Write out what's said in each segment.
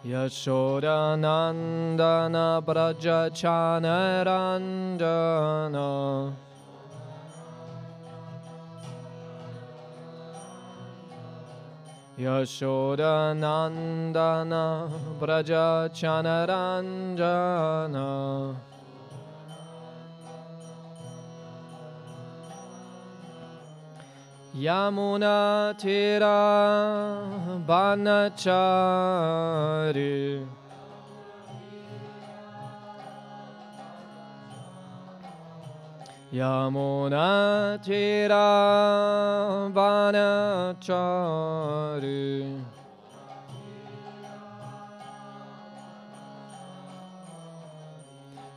Yashodanandana Brajachanaranjana Yashodanandana Brajachanaranjana Yamuna Tira Banachari Yamuna Tira Banachari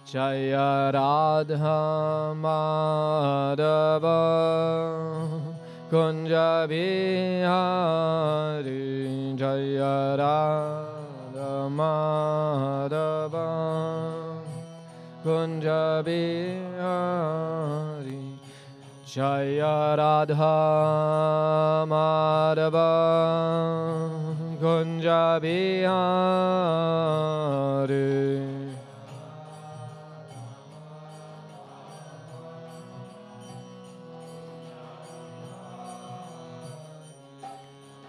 Jaya Radha Madhava Kunja Bihari Jaya Radha Madhava Kunja Bihari Jaya Radha Madhava Kunja Bihari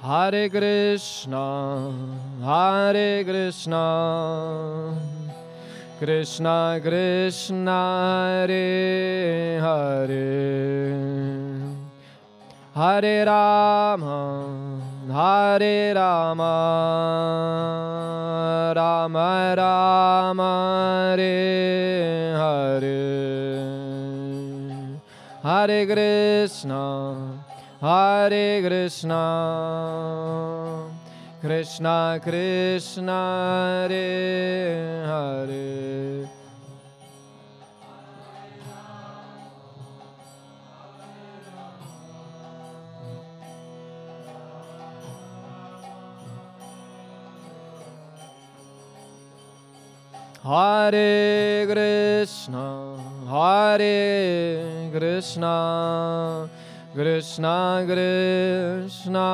Hare Krishna, Hare Krishna, Krishna Krishna, Hare Hare, Hare Rama, Hare Rama, Rama Rama, Hare Hare, Hare Krishna, Hare Krishna, Krishna Krishna, Hare Hare. Hare Krishna, Hare Krishna, Krishna Krishna,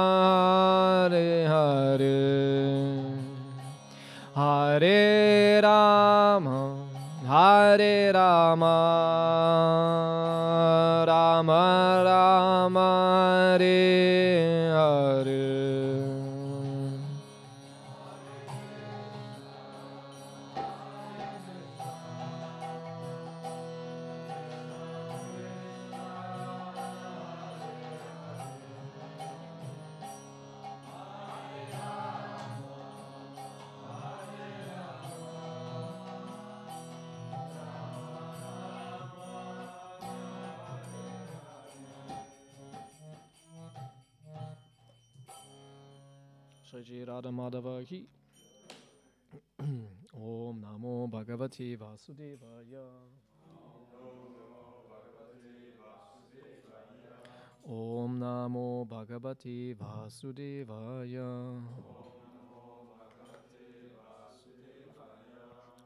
Hare Hare, Hare Rama, Hare Rama, Rama Rama, Hare Hare. Shri Radha Madhava Ki Om Namo Bhagavate Vasudevaya Om Namo Bhagavate Vasudevaya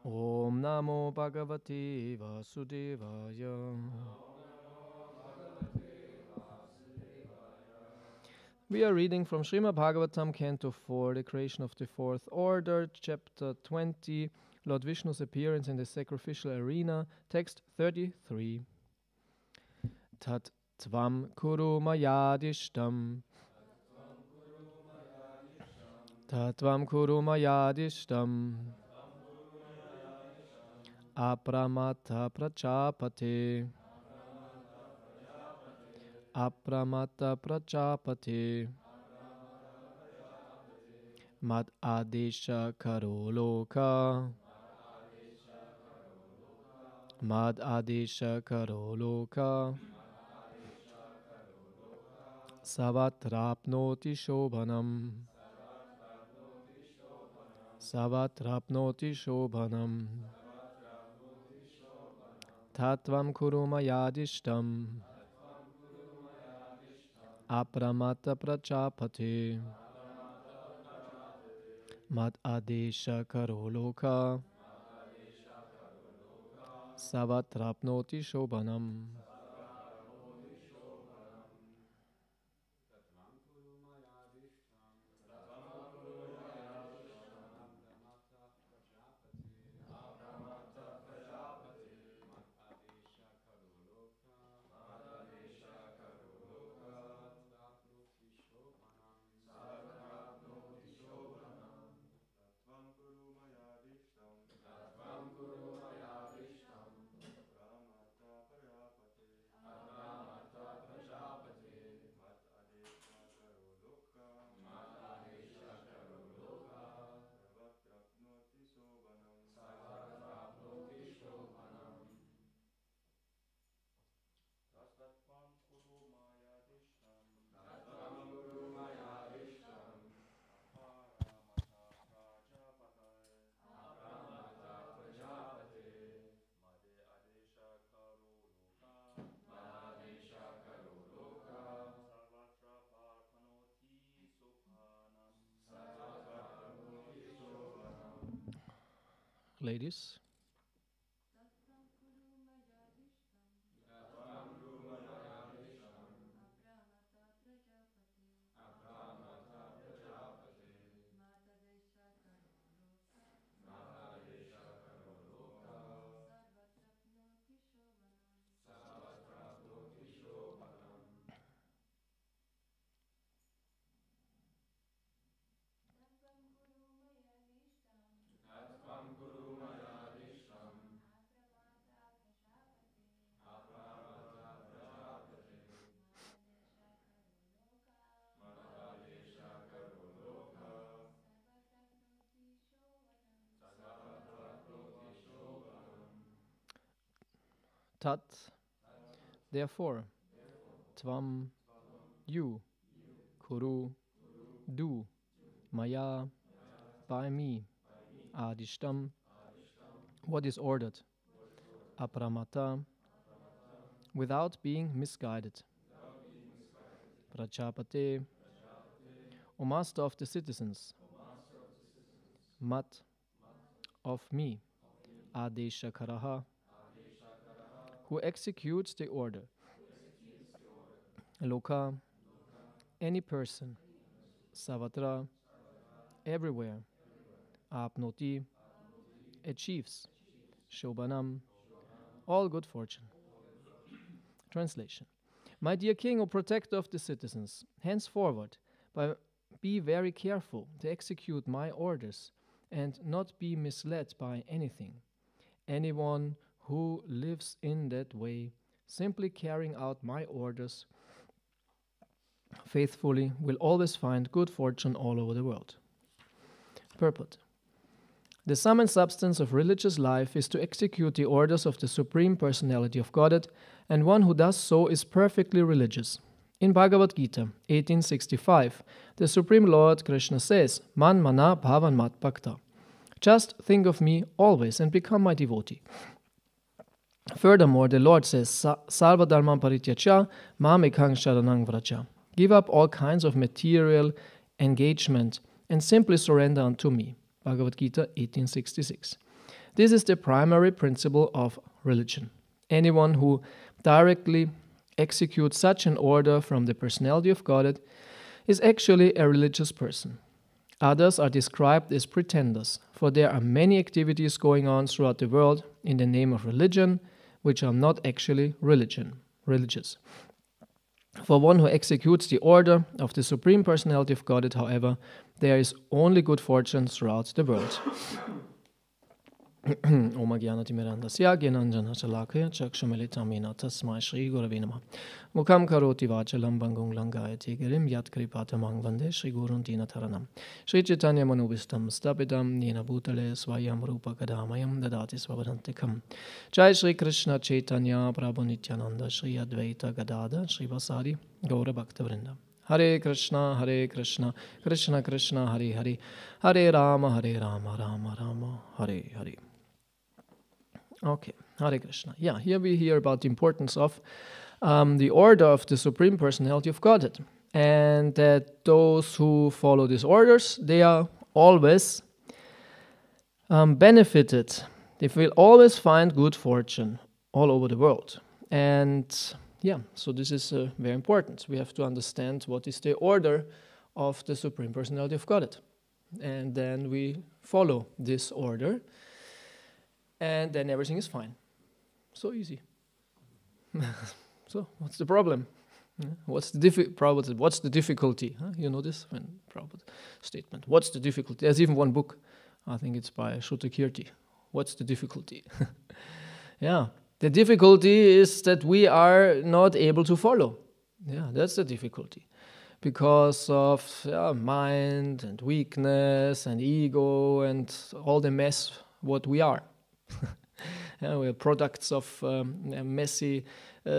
Om Namo Bhagavate Vasudevaya. We are reading from Śrīmad-Bhāgavatam, Canto 4, the creation of the fourth order, Chapter 20, Lord Vishnu's appearance in the sacrificial arena, text 33. Tat tvam kuru mayadishtam. Tat tvam kuru mayadishtam. Apramata prachapate. Apramata prachapate. Mad adesha karoloka. Mad adesha karoloka. Savatrapnoti shobhanam. Savatrapnoti shobhanam. Tatvam kuru mayadishtam. Apramata prachapate. Mad adesha karoloka. Savatrapnoti Shobhanam. Ladies. Tat, therefore, tvam, you, kuru, do, maya, by me, adishtam, what is ordered, apramata, without being misguided, prajapate, O master of the citizens, mat, of me, adeshakaraha, who executes the order, loka, any person, savatra, everywhere, apnoti, achieves, shobhanam, all good fortune. Translation. My dear king, O protector of the citizens, henceforward, be very careful to execute my orders and not be misled by anything. Anyone who lives in that way, simply carrying out my orders faithfully, will always find good fortune all over the world. Purport. The sum and substance of religious life is to execute the orders of the Supreme Personality of Godhead, and one who does so is perfectly religious. In Bhagavad Gita 1865, the Supreme Lord Krishna says, Man mana bhavan mat bhakta. Just think of me always and become my devotee. Furthermore, the Lord says, Sarva dharman parityaja mam ekang sharanang vraja. Give up all kinds of material engagement and simply surrender unto me. Bhagavad Gita 1866. This is the primary principle of religion. Anyone who directly executes such an order from the personality of Godhead is actually a religious person. Others are described as pretenders, for there are many activities going on throughout the world in the name of religion, which are not actually religious. For one who executes the order of the Supreme Personality of Godhead, however, there is only good fortune throughout the world. Homa Yajna timirandasya gyananjana chalakaya chakshumilitamina tasmai Shri Gurave Namaha. Mukham karoti vachalam bangung langayati girim yat kripatamang vande Shri Gurun Dinataranam. Shri Chaitanya manubhistam stapidam nina bhutale swayam rupa kadamayam dadati svavadantikam. Jai Shri Krishna Chaitanya Prabhu Nityananda Shri Advaita Gadada Shri Vasari Gaura Bhakta Vrinda. Hare Krishna, Krishna Krishna, Hare Hare, Hare Rama, Rama Rama, Hare Hare. Okay, Hare Krishna. Yeah, here we hear about the importance of the order of the Supreme Personality of Godhead. And that those who follow these orders, they are always benefited They will always find good fortune all over the world. And yeah, so this is very important. We have to understand what is the order of the Supreme Personality of Godhead. And then we follow this order, and then everything is fine. So easy. So what's the problem? What's the difficulty? Huh? You know this Prabhupada statement. What's the difficulty? There's even one book. I think it's by Shrutakirti. What's the difficulty? Yeah. The difficulty is that we are not able to follow. Yeah, that's the difficulty. Because of mind and weakness and ego and all the mess what we are. Yeah, we are products of a messy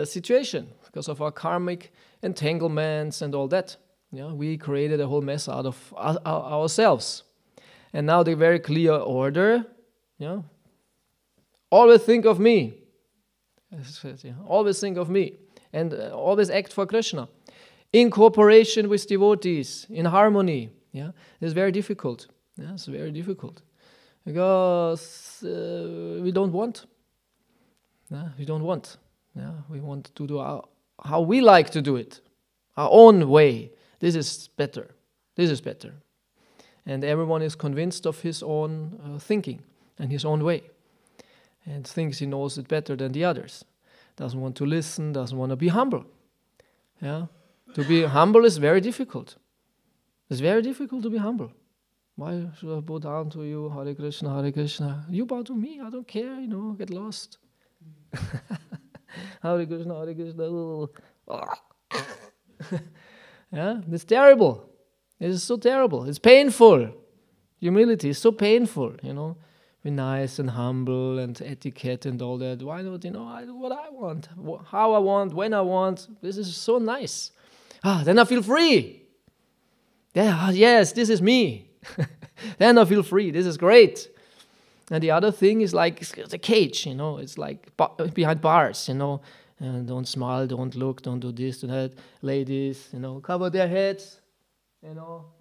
situation because of our karmic entanglements and all that. Yeah, we created a whole mess out of ourselves. And now the very clear order, always think of me. Always think of me. And always act for Krishna. In cooperation with devotees, in harmony. Yeah, it's very difficult. Yeah, it's very difficult. Because we don't want. We don't want. Yeah, we want to do how we like to do it. Our own way. This is better. This is better. And everyone is convinced of his own thinking and his own way. And thinks he knows it better than the others. Doesn't want to listen, doesn't want to be humble. Yeah? To be humble is very difficult. It's very difficult to be humble. Why should I bow down to you, Hare Krishna, Hare Krishna? You bow to me, I don't care, get lost. Hare Krishna, Hare Krishna. Yeah, it's terrible. It is so terrible. It's painful. Humility is so painful, Be nice and humble and etiquette and all that. Why not, I do what I want, how I want, when I want. This is so nice. Then I feel free. Yeah, yes, this is me. Then I feel free. This is great. And the other thing is like it's a cage, It's like behind bars, And don't smile, don't look, don't do this, do that. Ladies, cover their heads.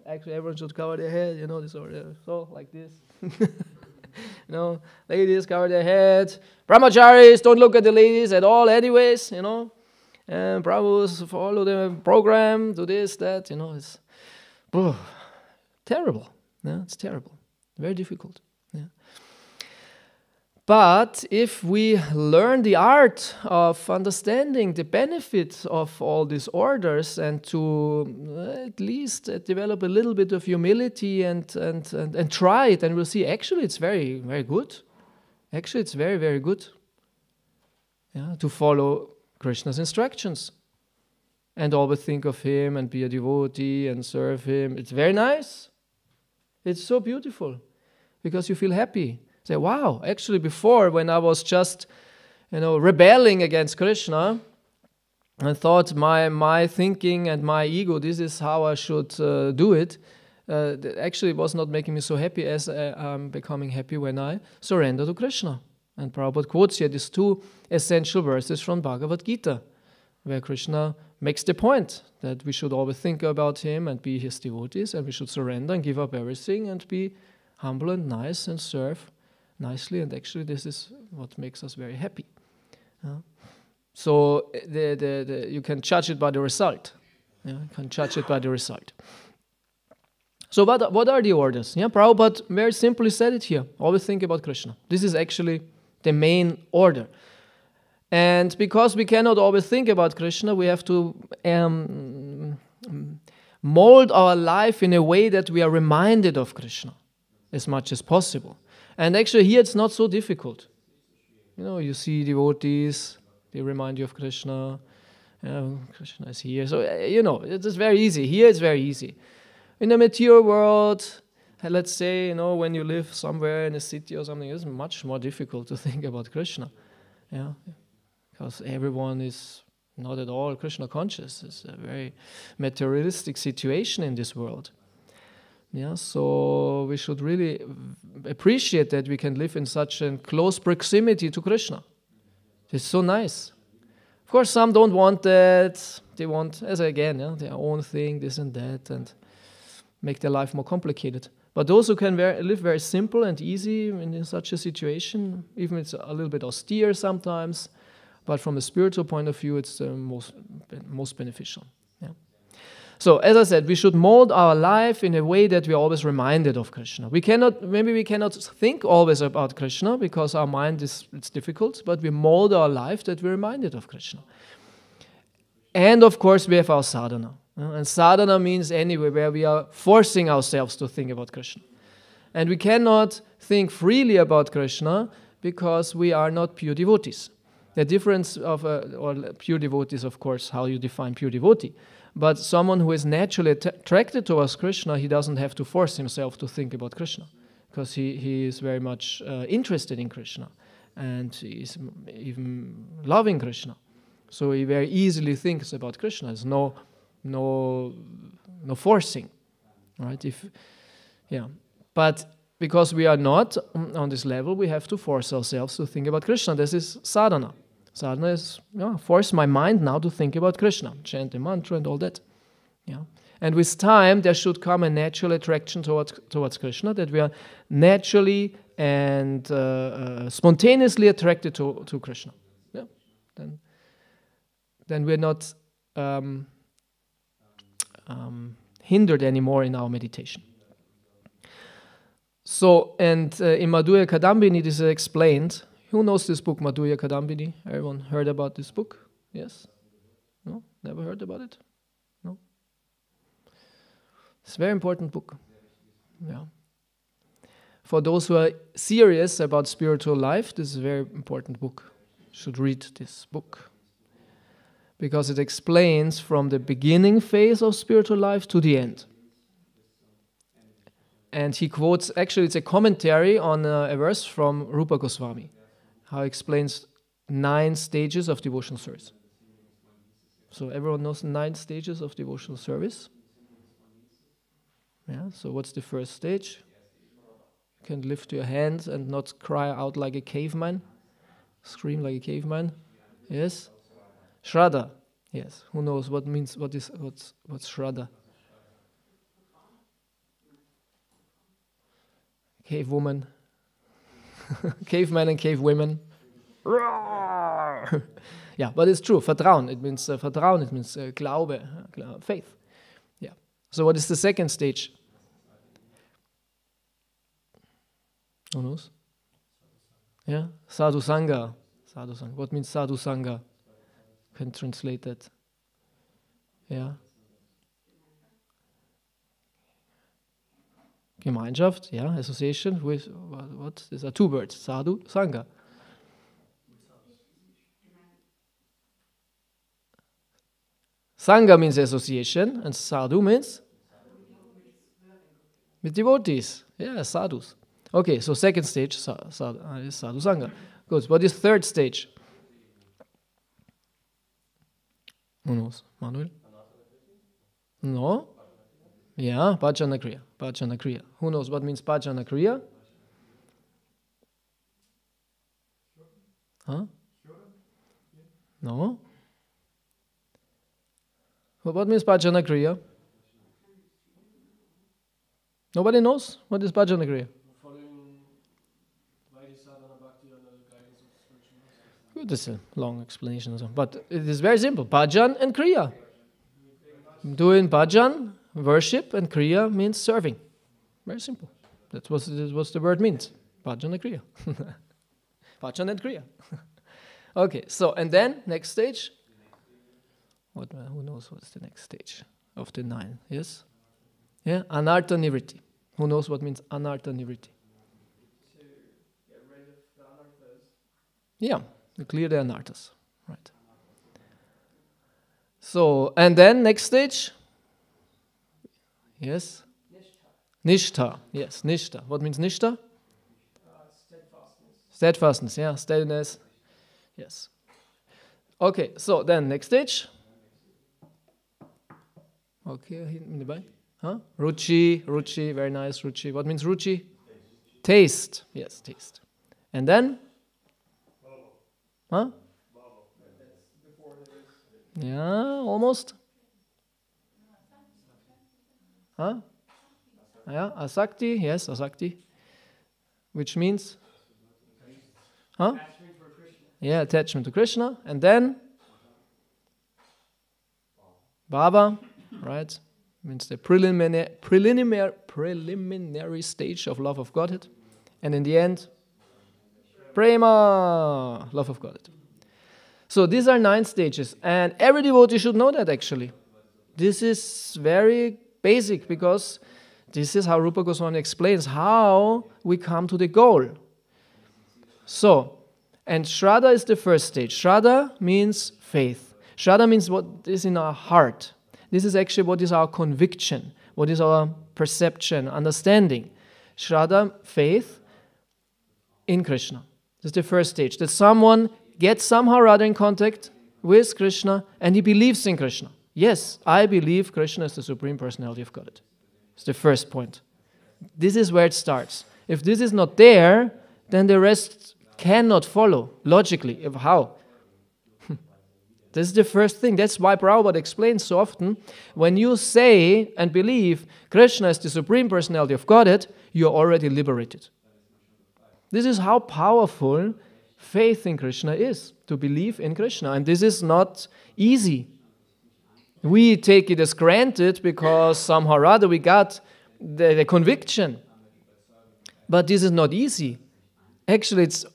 Actually everyone should cover their head, this or that. So like this. Ladies cover their heads. Brahmacharis don't look at the ladies at all anyways, And Prabhus follow the program, do this, that, It's terrible. Yeah, it's terrible. Very difficult. Yeah. But if we learn the art of understanding the benefits of all these orders and to at least develop a little bit of humility and try it, and we'll see actually it's very, very good. Actually it's very, very good. Yeah, to follow Krishna's instructions and always think of him and be a devotee and serve him. It's very nice. It's so beautiful because you feel happy. Say, wow, actually before when I was just, rebelling against Krishna, I thought my thinking and my ego, this is how I should do it. Actually it was not making me so happy as I'm becoming happy when I surrender to Krishna. And Prabhupada quotes here these two essential verses from Bhagavad Gita, where Krishna makes the point that we should always think about him and be his devotees, and we should surrender and give up everything and be humble and nice and serve nicely. And actually this is what makes us very happy. So you can judge it by the result. Yeah, you can judge it by the result. So what are the orders? Yeah, Prabhupada very simply said it here. Always think about Krishna. This is actually the main order. And because we cannot always think about Krishna, we have to mold our life in a way that we are reminded of Krishna as much as possible. And actually here it's not so difficult. You see devotees, they remind you of Krishna. Krishna is here. So, it is very easy. Here it's very easy. In the material world, let's say, when you live somewhere in a city or something, it's much more difficult to think about Krishna. Yeah, because everyone is not at all Krishna conscious. It's a very materialistic situation in this world. Yeah, so we should really appreciate that we can live in such a close proximity to Krishna. It's so nice. Of course, some don't want that. They want, their own thing, this and that, and make their life more complicated. But those who can live very simple and easy in such a situation, even it's a little bit austere sometimes, but from a spiritual point of view, it's the most beneficial. Yeah. So, as I said, we should mold our life in a way that we are always reminded of Krishna. Maybe we cannot think always about Krishna because our mind it's difficult, but we mold our life that we're reminded of Krishna. And of course, we have our sadhana. And sadhana means anyway where we are forcing ourselves to think about Krishna. And we cannot think freely about Krishna because we are not pure devotees. The difference of, or pure devotees, of course, how you define pure devotee. But someone who is naturally attracted towards Krishna, he doesn't have to force himself to think about Krishna. Because he is very much interested in Krishna. And he is even loving Krishna. So he very easily thinks about Krishna. There's no forcing, right? But because we are not on this level, we have to force ourselves to think about Krishna. This is sadhana. Sadhana is force my mind now to think about Krishna, chant the mantra and all that. Yeah, and with time there should come a natural attraction towards Krishna, that we are naturally and spontaneously attracted to Krishna. Yeah, then we're not hindered anymore in our meditation. So, and in Madhurya Kadambini this is explained. Who knows this book, Madhurya Kadambini? Everyone heard about this book? Yes? No? Never heard about it? No? It's a very important book. Yeah. For those who are serious about spiritual life, this is a very important book. You should read this book. Because it explains from the beginning phase of spiritual life to the end. And he quotes, actually it's a commentary on a verse from Rupa Goswami, how he explains 9 stages of devotional service. So everyone knows 9 stages of devotional service. Yeah, so what's the first stage? You can lift your hands and not cry out like a caveman, scream like a caveman. Yes? Shraddha. Yes. Who knows what's Shraddha? Cave woman. Caveman and cave women. Yeah, but it's true. Vertrauen. It means Vertrauen. It means Glaube, faith. Yeah. So what is the second stage? Who knows? Yeah. Sadhu Sangha. Sadhu Sangha. What means Sadhu Sangha? Can translate that. Yeah. Gemeinschaft, yeah, association with what? These are 2 words, sadhu, sangha. Sangha means association, and sadhu means with devotees. Yeah, sadhus. Okay, so second stage, is sadhu sangha. Good. What is third stage? Who knows? Manuel? No? Yeah, bhajana kriya. Bhajana kriya. Who knows what means bhajana kriya? Huh? No? Well, what means bhajana kriya? Nobody knows? What is bhajana kriya? Good, this is a long explanation, but it is very simple. Bhajan and kriya. Doing bhajan, worship, and kriya means serving. Very simple. That's what the word means. Bhajan and kriya. Bhajan and kriya. Okay, so, and then, next stage. Who knows what's the next stage of the 9? Yes? Yeah, anartha nivritti. Who knows what means anartha nivritti? To get rid of the anarthas. Yeah, to clear the anarthas. Right. So, and then next stage? Yes? Nishtha. Yes, nishtha. What means nishtha? Steadfastness. Steadfastness, yeah, steadiness. Yes. Okay, so then next stage. Okay, in the back. Huh? Ruchi, very nice, ruchi. What means ruchi? Taste. Yes, taste. And then? Huh? Yeah, almost. Huh? Yeah, asakti, yes, asakti. Which means? Huh? Attachment for Krishna. Yeah, attachment to Krishna. And then? Bhava, right? Means the preliminary stage of love of Godhead. And in the end, prema, love of Godhead. So these are 9 stages. And every devotee should know that actually. This is very basic because this is how Rupa Goswami explains how we come to the goal. So, and Shraddha is the first stage. Shraddha means faith. Shraddha means what is in our heart. This is actually what is our conviction, what is our perception, understanding. Shraddha, faith in Krishna. This is the first stage. That someone gets somehow or other in contact with Krishna and he believes in Krishna. Yes, I believe Krishna is the Supreme Personality of Godhead. It's the first point. This is where it starts. If this is not there, then the rest cannot follow logically. How? This is the first thing. That's why Prabhupada explains so often, when you say and believe Krishna is the Supreme Personality of Godhead, you are already liberated. This is how powerful faith in Krishna is, to believe in Krishna. And this is not easy. We take it as granted because somehow or other we got the conviction. But this is not easy. Actually, it's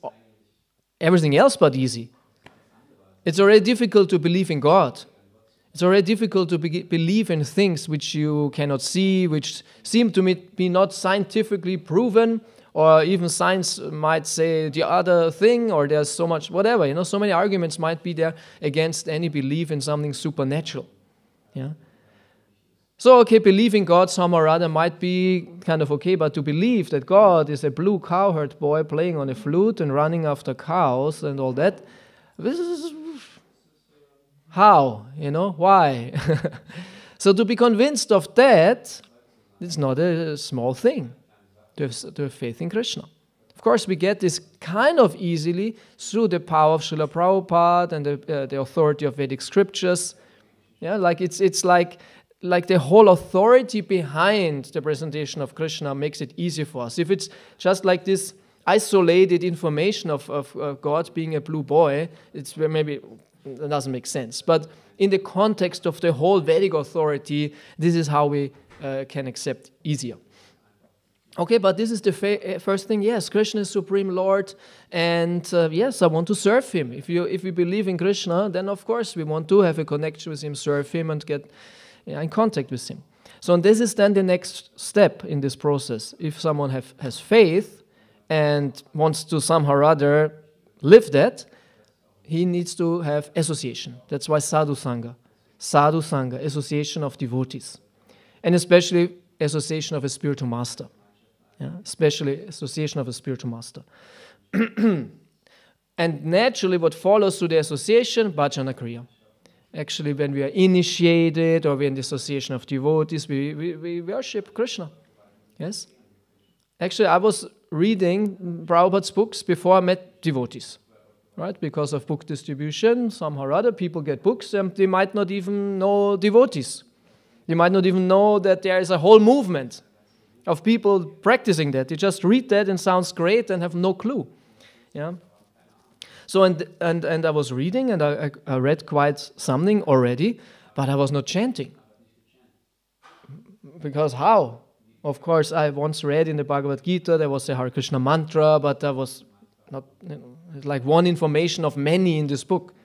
everything else but easy. It's already difficult to believe in God. It's already difficult to believe in things which you cannot see, which seem to be not scientifically proven, or even science might say the other thing, or there's so much, whatever, so many arguments might be there against any belief in something supernatural. Yeah. So, okay, believing God somehow or other might be kind of okay, but to believe that God is a blue cowherd boy playing on a flute and running after cows and all that, this is how, why? So to be convinced of that, it's not a small thing to have faith in Krishna. Of course, we get this kind of easily through the power of Srila Prabhupada and the authority of Vedic scriptures. Yeah, like it's like the whole authority behind the presentation of Krishna makes it easy for us. If it's just like this isolated information of God being a blue boy, it's maybe it doesn't make sense. But in the context of the whole Vedic authority, this is how we can accept easier. Okay, but this is the first thing. Yes, Krishna is Supreme Lord, and yes, I want to serve Him. If we believe in Krishna, then of course we want to have a connection with Him, serve Him, and get in contact with Him. So this is then the next step in this process. If someone has faith and wants to somehow or other live that, he needs to have association. That's why sadhu sangha, association of devotees, and especially association of a spiritual master. Yeah, especially association of a spiritual master. And naturally what follows through the association, bhajana kriya. Actually, when we are initiated or we're in the association of devotees, we worship Krishna. Yes? Actually, I was reading Prabhupada's books before I met devotees. Right? Because of book distribution, somehow or other, people get books and they might not even know devotees. They might not even know that there is a whole movement of people practicing that. They just read that and sounds great and have no clue. Yeah. So and I was reading and I read quite something already, but I was not chanting. Because how? Of course, I once read in the Bhagavad Gita there was a Hare Krishna mantra, but that was not like one information of many in this book.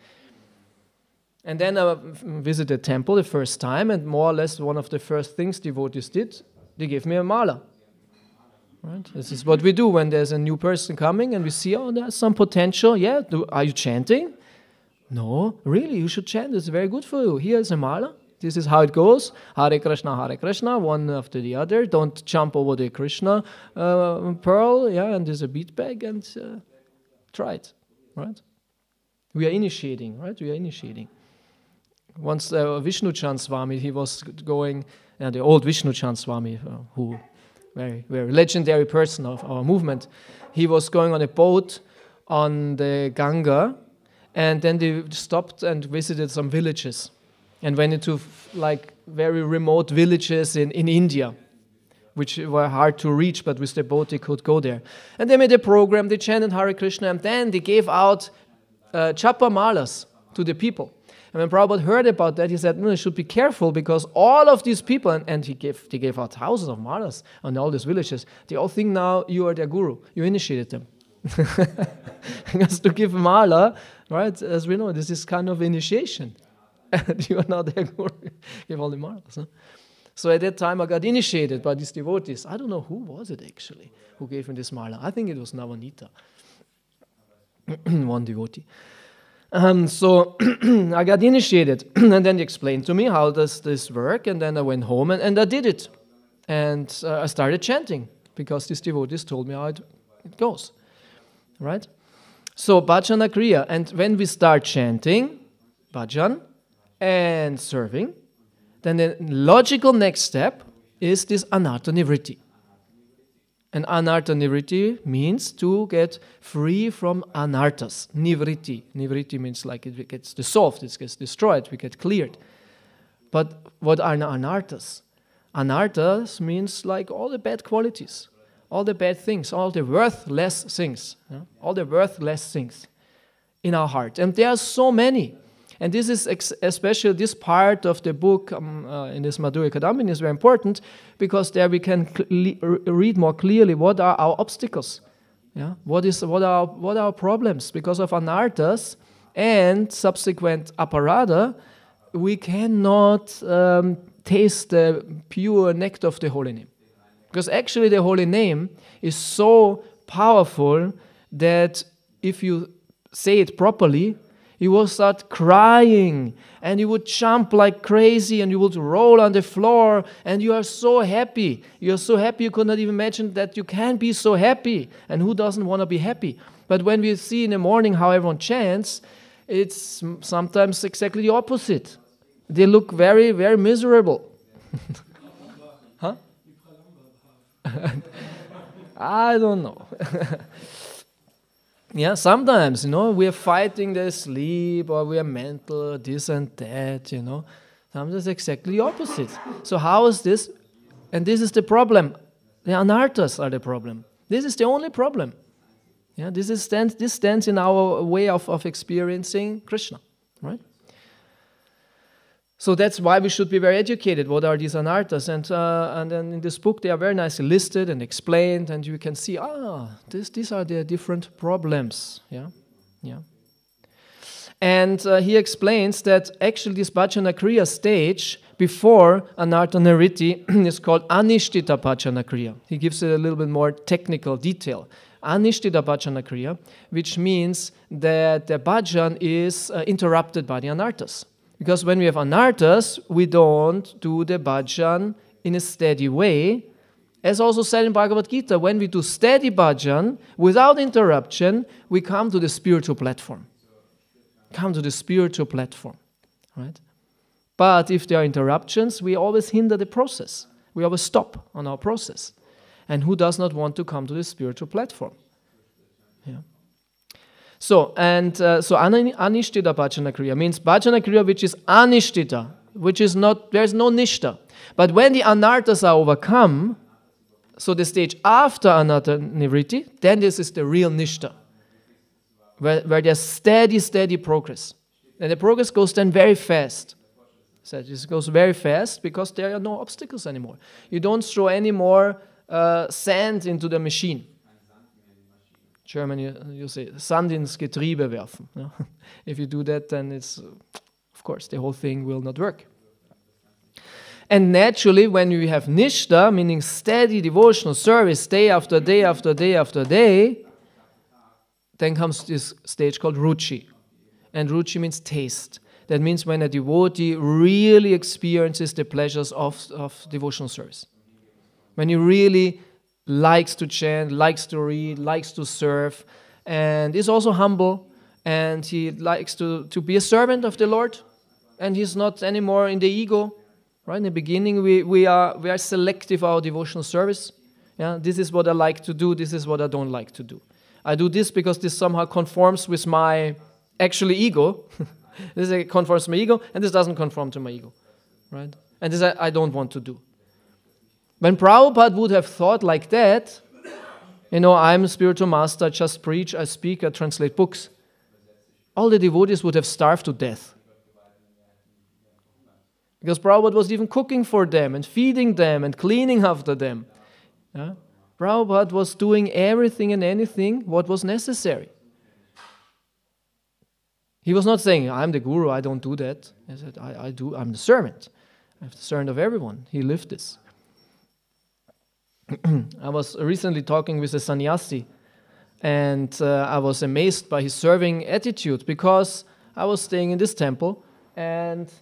And then I visited a temple the first time, and more or less one of the first things devotees did, they gave me a mala. Right? This is what we do when there's a new person coming and we see, oh, there's some potential. Yeah, are you chanting? No, really, you should chant. It's very good for you. Here's a mala. This is how it goes. Hare Krishna, one after the other. Don't jump over the Krishna pearl. Yeah, and there's a bead bag and try it. Right? We are initiating. Right? We are initiating. Once Vishnu Chan Swami, he was going, the old Vishnu Chan Swami, who very, very legendary person of our movement, he was going on a boat on the Ganga, and then they stopped and visited some villages, and went into like very remote villages in India. which were hard to reach, but with the boat they could go there. And they made a program, they chanted Hare Krishna, and then they gave out chapa malas to the people. And when Prabhupada heard about that, he said, no, you should be careful, because all of these people, and they gave out thousands of malas on all these villages, they all think now you are their guru, you initiated them. Because to give mala, right, as we know, this is kind of initiation. And you are now their guru, give all the malas. Huh? So at that time I got initiated by these devotees. I don't know who was it actually who gave me this mala. I think it was Navanita, one devotee. So I got initiated, and then they explained to me how does this work, and then I went home and I did it. And I started chanting, because these devotees told me how it goes, right? So bhajana kriya, and when we start chanting, bhajan, and serving, then the logical next step is this anartha nivritti. And anartha nivritti means to get free from anarthas. Nivritti. Nivritti means like it gets dissolved, it gets destroyed, we get cleared. But what are anarthas? Anarthas means like all the bad qualities, all the bad things, all the worthless things. All the worthless things in our heart. And there are so many. And this is especially this part of the book in this Madhurya Kadambini is very important, because there we can read more clearly what are our obstacles, what are our problems. Because of anarthas and subsequent aparada, we cannot taste the pure nectar of the holy name. Because actually the holy name is so powerful that if you say it properly, you will start crying, and you would jump like crazy, and you would roll on the floor, and you are so happy. You are so happy you could not even imagine that you can be so happy. And who doesn't want to be happy? But when we see in the morning how everyone chants, it's sometimes exactly the opposite. They look very, very miserable. Huh? I don't know. Yeah, sometimes, we are fighting the sleep, or we are mental, this and that, Sometimes it's exactly the opposite. So how is this? And this is the problem. The anarthas are the problem. This is the only problem. Yeah, this stands in our way of experiencing Krishna, right? So that's why we should be very educated. What are these anarthas? And then in this book, they are very nicely listed and explained, and you can see, these are the different problems. Yeah. And he explains that actually this bhajana kriya stage before anartha nivritti is called anishtita bhajana kriya. He gives it a little bit more technical detail. Anishtita bhajana kriya, which means that the bhajan is interrupted by the anarthas. Because when we have anarthas, we don't do the bhajan in a steady way. As also said in Bhagavad Gita, when we do steady bhajan, without interruption, we come to the spiritual platform. Right? But if there are interruptions, we always hinder the process. We always stop on our process. And who does not want to come to the spiritual platform? Yeah. So anishtita bhajana kriya means bhajana kriya which is anishtita, which is not, there's no nishta. But when the anarthas are overcome, so the stage after anartha nivritti, then this is the real nishta, where there's steady progress. And the progress goes then very fast. So it goes very fast because there are no obstacles anymore. You don't throw any more sand into the machine. German, you say, Sand ins Getriebe werfen. No? If you do that, then it's, of course, the whole thing will not work. And naturally, when you have nishta, meaning steady devotional service, day after day after day after day, then comes this stage called ruchi. And ruchi means taste. That means when a devotee really experiences the pleasures of devotional service. When he really likes to chant, likes to read, likes to serve, and is also humble, and he likes to be a servant of the Lord, and he's not anymore in the ego. Right? In the beginning, we are selective our devotional service. Yeah, this is what I like to do. This is what I don't like to do. I do this because this somehow conforms with my actually ego. This conforms to my ego, and this doesn't conform to my ego. Right? And this I don't want to do. When Prabhupada would have thought like that, I'm a spiritual master, I just preach, I speak, I translate books, all the devotees would have starved to death. Because Prabhupada was even cooking for them and feeding them and cleaning after them. Yeah? Prabhupada was doing everything and anything what was necessary. He was not saying, I'm the guru, I don't do that. He said, I'm the servant. I'm the servant of everyone. He lived this. I was recently talking with a sannyasi, and I was amazed by his serving attitude, because I was staying in this temple, and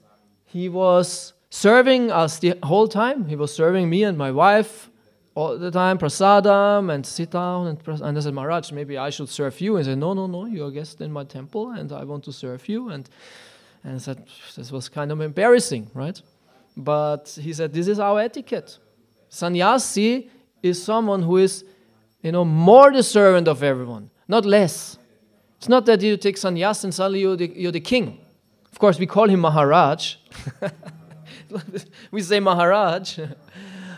he was serving us the whole time. He was serving me and my wife all the time, prasadam, and sit down. And I said, Maharaj, maybe I should serve you. And he said, no, you're a guest in my temple, and I want to serve you. And I said, this was kind of embarrassing, right? But he said, this is our etiquette. Sannyasi is someone who is, more the servant of everyone, not less. It's not that you take sannyas and suddenly you're the king. Of course, we call him Maharaj. We say Maharaj.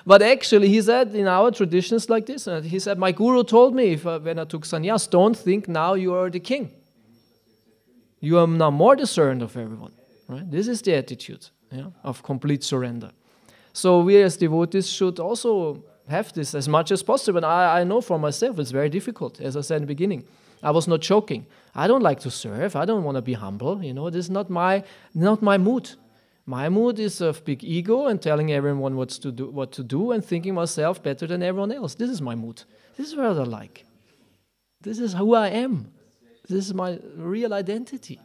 But actually, he said, in our traditions like this, he said, my guru told me when I took sannyas, don't think now you are the king. You are now more the servant of everyone. Right? This is the attitude of complete surrender. So we as devotees should also have this as much as possible. And I know for myself it's very difficult. As I said in the beginning, I was not joking. I don't like to serve. I don't want to be humble. This is not my mood. My mood is of big ego and telling everyone what to do and thinking myself better than everyone else. This is my mood. This is what I like. This is who I am. This is my real identity,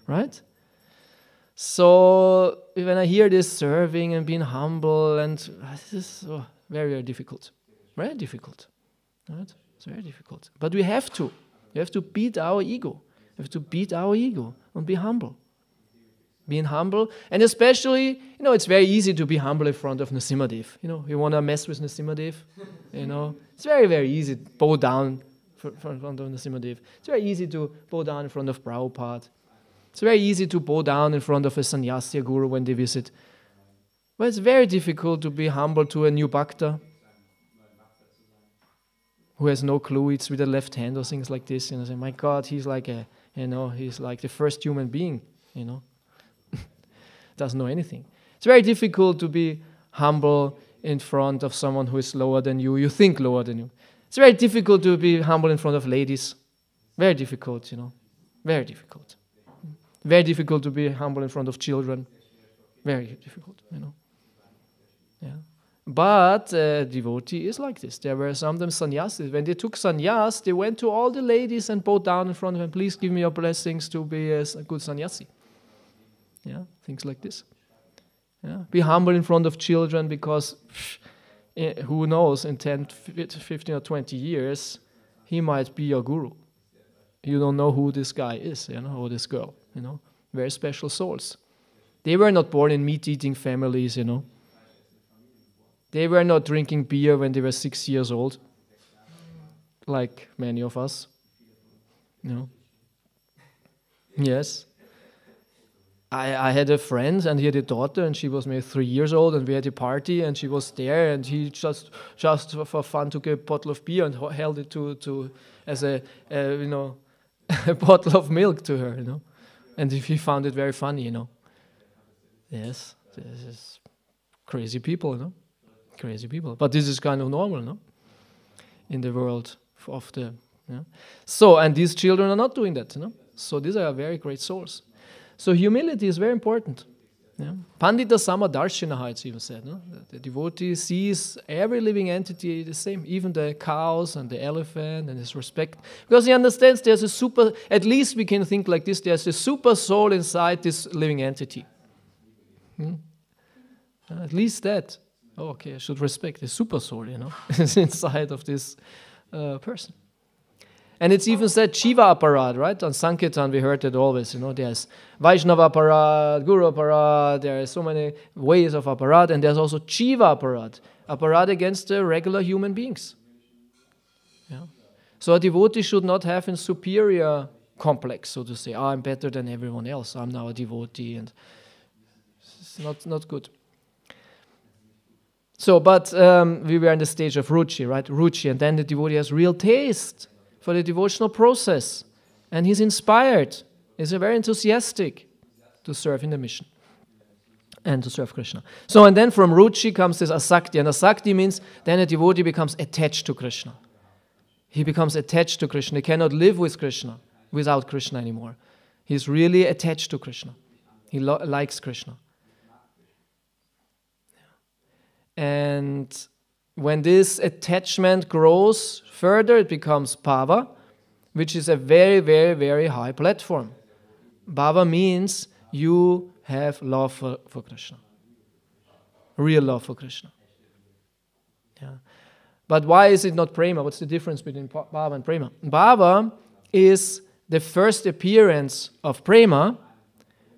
right? So when I hear this serving and being humble, and this is very, very difficult. Very difficult. Right? It's very difficult. But we have to. We have to beat our ego. We have to beat our ego and be humble. Being humble. And especially, it's very easy to be humble in front of Nrsimhadev. You want to mess with Nrsimhadev? It's very, very easy to bow down in front of Nrsimhadev. It's very easy to bow down in front of Prabhupada. It's very easy to bow down in front of a sannyasi guru when they visit. But it's very difficult to be humble to a new bhakta who has no clue, eats with the left hand or things like this. Say, my God, he's like he's like the first human being, doesn't know anything. It's very difficult to be humble in front of someone who is lower than you think lower than you. It's very difficult to be humble in front of ladies. Very difficult, Very difficult. Very difficult to be humble in front of children. Very difficult, Yeah. But devotee is like this. There were sometimes sannyasis. When they took sannyas, they went to all the ladies and bowed down in front of them. Please give me your blessings to be a good sannyasi. Yeah, things like this. Yeah. Be humble in front of children, because who knows, in 10, 15 or 20 years, he might be your guru. You don't know who this guy is, or this girl, Very special souls. They were not born in meat-eating families, They were not drinking beer when they were 6 years old, like many of us. Yes. I had a friend, and he had a daughter, and she was maybe 3 years old, and we had a party, and she was there, and he just for fun took a bottle of beer and held it to as a a bottle of milk to her, and he found it very funny, Yes, this is crazy people, Crazy people. But this is kind of normal, in the world of the. So, and these children are not doing that, So these are very great souls. So humility is very important. Pandita Samadarshinaha, it's even said. The devotee sees every living entity the same, even the cows and the elephant, and his respect. Because he understands at least we can think like this, there's a super soul inside this living entity. At least that. Oh, okay, I should respect the super soul, is inside of this person. And it's even said Shiva Aparad, right? On Sankirtan we heard it always, there's Vaishnava Aparad, Guru Aparad, there are so many ways of Aparad, and there's also Shiva Aparad, Aparad against the regular human beings. Yeah. So a devotee should not have a superior complex, so to say, I'm better than everyone else, I'm now a devotee, and it's not good. So, but we were in the stage of ruchi, right? Ruchi, and then the devotee has real taste for the devotional process. And he's inspired. He's very enthusiastic to serve in the mission and to serve Krishna. So, and then from ruchi comes this asakti. And asakti means then a devotee becomes attached to Krishna. He becomes attached to Krishna. He cannot live with Krishna without Krishna anymore. He's really attached to Krishna. He likes Krishna. And when this attachment grows further, it becomes bhava, which is a very, very, very high platform. Bhava means you have love for Krishna. Real love for Krishna. Yeah. But why is it not prema? What's the difference between bhava and prema? Bhava is the first appearance of prema,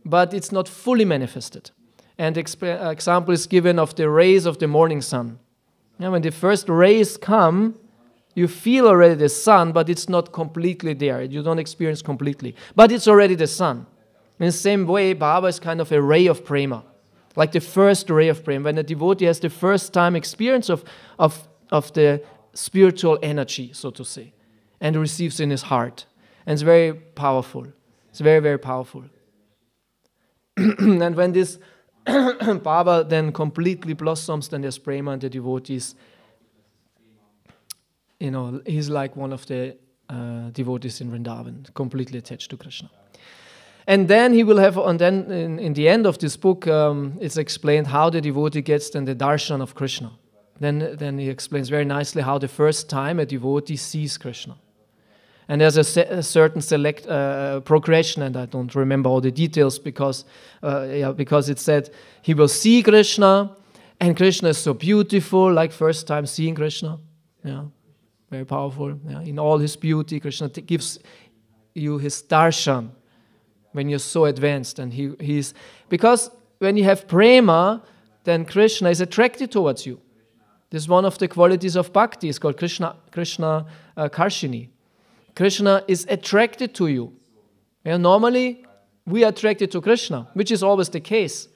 but it's not fully manifested. And example is given of the rays of the morning sun. Yeah, when the first rays come, you feel already the sun, but it's not completely there. You don't experience completely. But it's already the sun. In the same way, bhava is kind of a ray of prema, like the first ray of prema. When a devotee has the first time experience of the spiritual energy, so to say, and receives in his heart. And it's very powerful. It's very, very powerful. And when this bhava then completely blossoms, then there's prema, and the devotees, he's like one of the devotees in Vrindavan, completely attached to Krishna. And then he will have, and then in the end of this book, it's explained how the devotee gets then the darshan of Krishna. Then he explains very nicely how the first time a devotee sees Krishna. And there's a certain select progression, and I don't remember all the details because it said he will see Krishna, and Krishna is so beautiful, like first time seeing Krishna. Yeah, very powerful. Yeah. In all his beauty, Krishna gives you his darshan when you're so advanced. And he's because when you have prema, then Krishna is attracted towards you. This is one of the qualities of bhakti. It's called Krishna Karshini. Krishna is attracted to you. Yeah, normally, we are attracted to Krishna, which is always the case.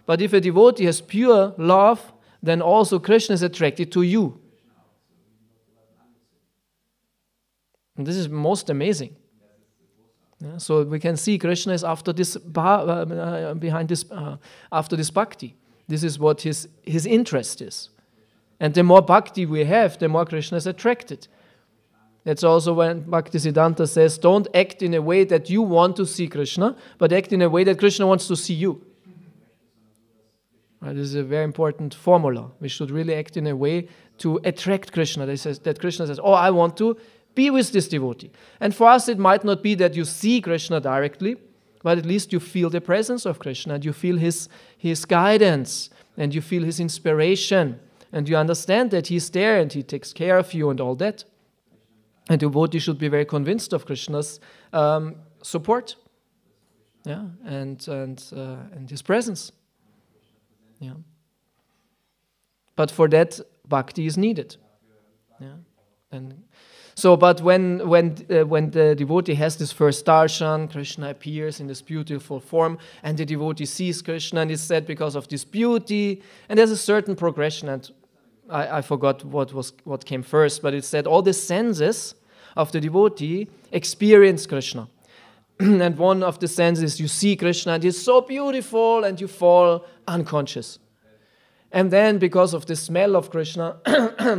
But if a devotee has pure love, then also Krishna is attracted to you. And this is most amazing. Yeah, so we can see Krishna is after this after this bhakti. This is what his interest is. And the more bhakti we have, the more Krishna is attracted. That's also when Bhaktisiddhanta says, don't act in a way that you want to see Krishna, but act in a way that Krishna wants to see you. Right, this is a very important formula. We should really act in a way to attract Krishna. That Krishna says, oh, I want to be with this devotee. And for us, it might not be that you see Krishna directly, but at least you feel the presence of Krishna, and you feel his guidance, and you feel his inspiration, and you understand that he's there, and he takes care of you, and all that. And the devotee should be very convinced of Krishna's support, yeah, and his presence. Yeah. But for that, bhakti is needed. Yeah. And so, but when the devotee has this first darshan, Krishna appears in this beautiful form, and the devotee sees Krishna, and it's said because of this beauty, and there's a certain progression, and I forgot what came first, but it said all the senses of the devotee experience Krishna. And one of the senses, you see Krishna, and he's so beautiful, and you fall unconscious. And then because of the smell of Krishna,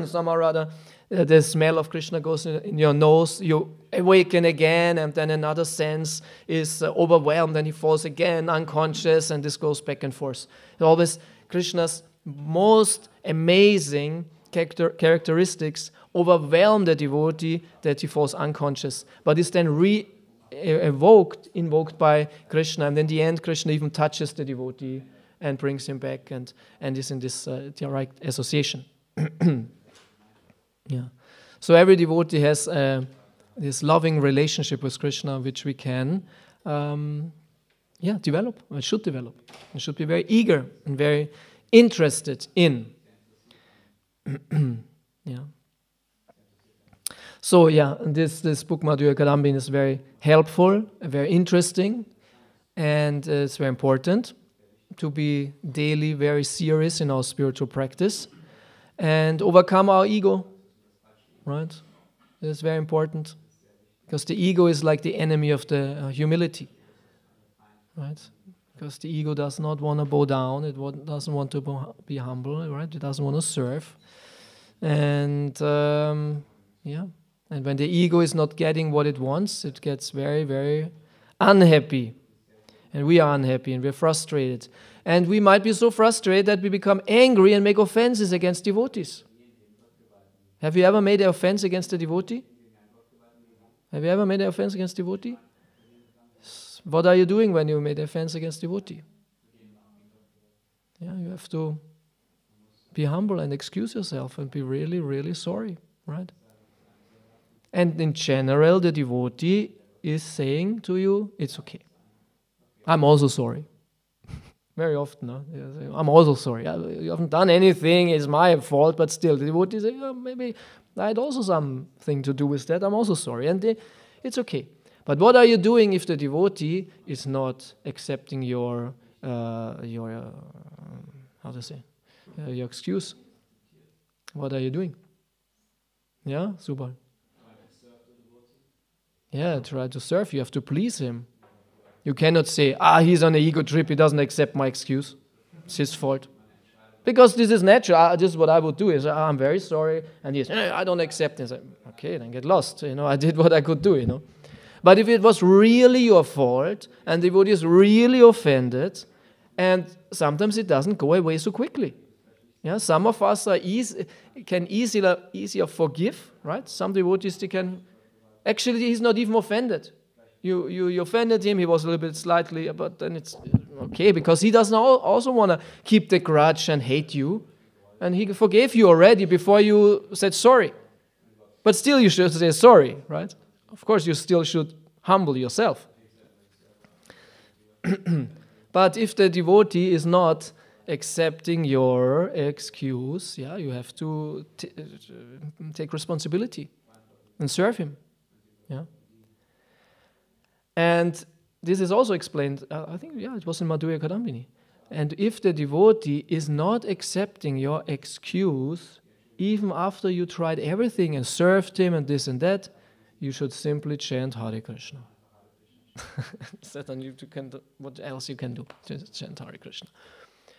somehow or other, the smell of Krishna goes in your nose, you awaken again, and then another sense is overwhelmed, and he falls again unconscious, and this goes back and forth. Always Krishna's most amazing characteristics overwhelm the devotee that he falls unconscious, but is then invoked by Krishna, and in the end Krishna even touches the devotee and brings him back, and is in this direct association. Yeah. So every devotee has this loving relationship with Krishna, which we can develop, or should develop. We should be very eager and very interested in. Yeah. So this book Madhurya Kadambini is very helpful, very interesting, and it's very important to be daily very serious in our spiritual practice. and overcome our ego, right? It's very important, because the ego is like the enemy of the humility, right? Because the ego does not want to bow down, it doesn't want to be humble, right? It doesn't want to serve. And and when the ego is not getting what it wants, it gets very, very unhappy. And we are unhappy and we're frustrated. And we might be so frustrated that we become angry and make offenses against devotees. Have you ever made an offense against a devotee? Have you ever made an offense against a devotee? What are you doing when you made an offense against a devotee? Yeah, you have to be humble and excuse yourself and be really, really sorry, right? And in general, the devotee is saying to you, it's okay. I'm also sorry. Very often, no? I'm also sorry. You haven't done anything, it's my fault, but still, the devotee says, maybe I had also something to do with that, I'm also sorry. And it's okay. But what are you doing if the devotee is not accepting your excuse? What are you doing? Yeah, super. Yeah, try to serve. You have to please him. You cannot say, he's on an ego trip, he doesn't accept my excuse. It's his fault. Because this is natural. This is what I would do. Is I'm very sorry. And he's, I don't accept it. Okay, then get lost. I did what I could do, But if it was really your fault, and the devotee is really offended, and sometimes it doesn't go away so quickly. Yeah, some of us can easier forgive, right? Some devotees, they can... Actually, he's not even offended. You offended him, he was a little bit slightly, but then it's okay, because he doesn't also want to keep the grudge and hate you. And he forgave you already before you said sorry. But still you should say sorry, right? Of course, you still should humble yourself. But if the devotee is not accepting your excuse, you have to take responsibility and serve him. Yeah. And this is also explained, I think, it was in Madhurya Kadambini. And if the devotee is not accepting your excuse, even after you tried everything and served him and this and that, you should simply chant Hare Krishna. What else you can do? Just chant Hare Krishna.